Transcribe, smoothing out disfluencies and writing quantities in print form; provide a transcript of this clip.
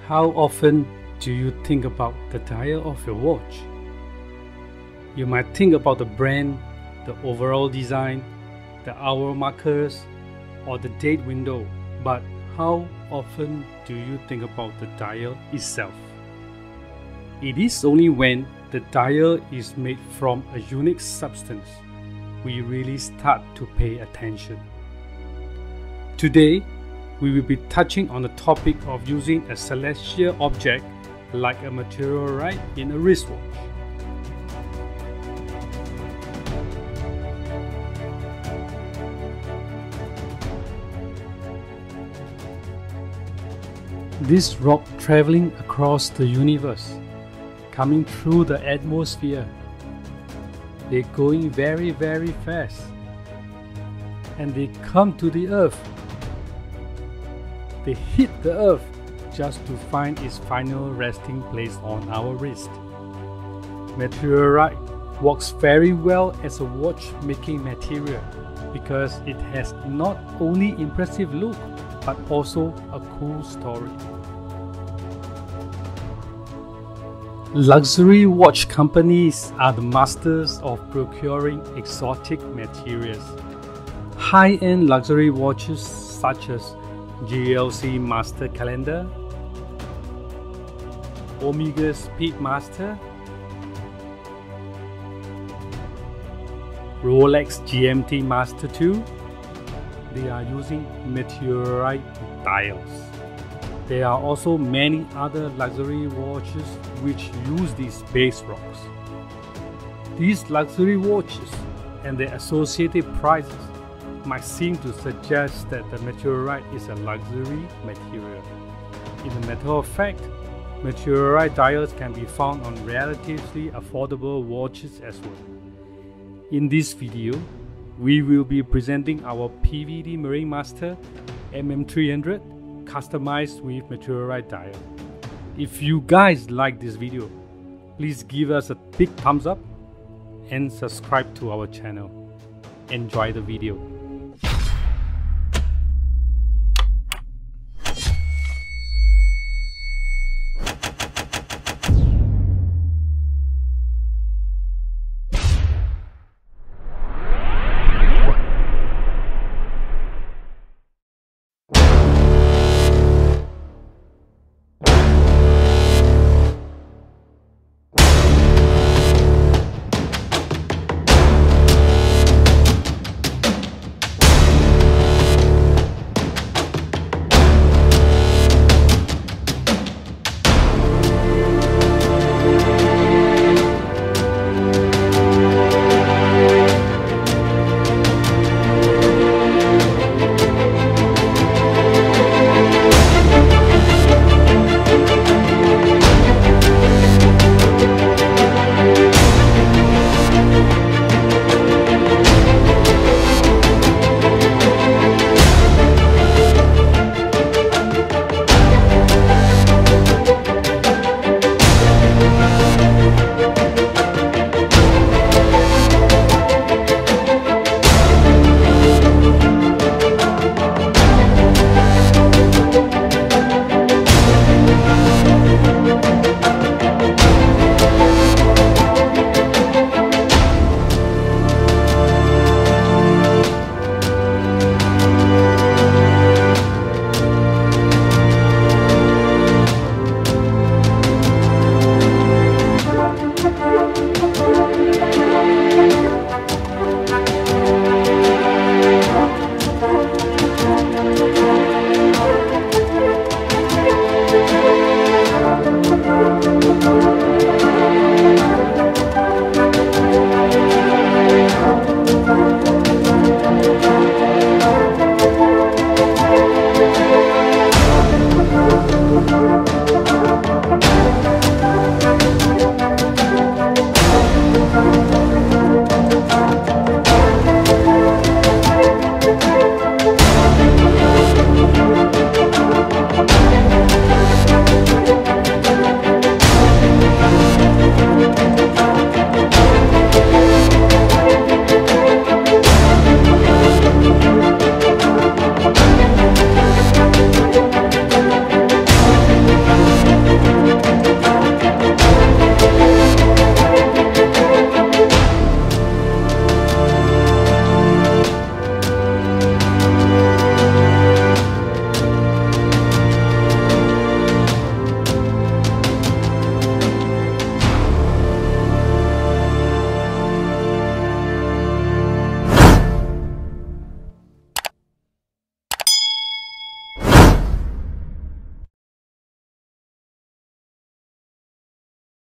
How often do you think about the dial of your watch? You might think about the brand, the overall design, the hour markers, or the date window, but how often do you think about the dial itself? It is only when the dial is made from a unique substance we really start to pay attention. Today, we will be touching on the topic of using a celestial object like a meteorite in a wristwatch. This rock traveling across the universe, coming through the atmosphere, they're going very fast, and they come to the earth. They hit the earth just to find its final resting place on our wrist. Meteorite works very well as a watch-making material because it has not only impressive look but also a cool story. Luxury watch companies are the masters of procuring exotic materials. High-end luxury watches such as GLC Master Calendar, Omega Speedmaster, Rolex GMT Master 2, they are using meteorite dials. There are also many other luxury watches which use these base rocks. These luxury watches and their associated prices might seem to suggest that the meteorite is a luxury material. In a matter of fact, meteorite dials can be found on relatively affordable watches as well. In this video, we will be presenting our PVD Marinemaster MM300 customized with meteorite dial. If you guys like this video, please give us a big thumbs up and subscribe to our channel. Enjoy the video.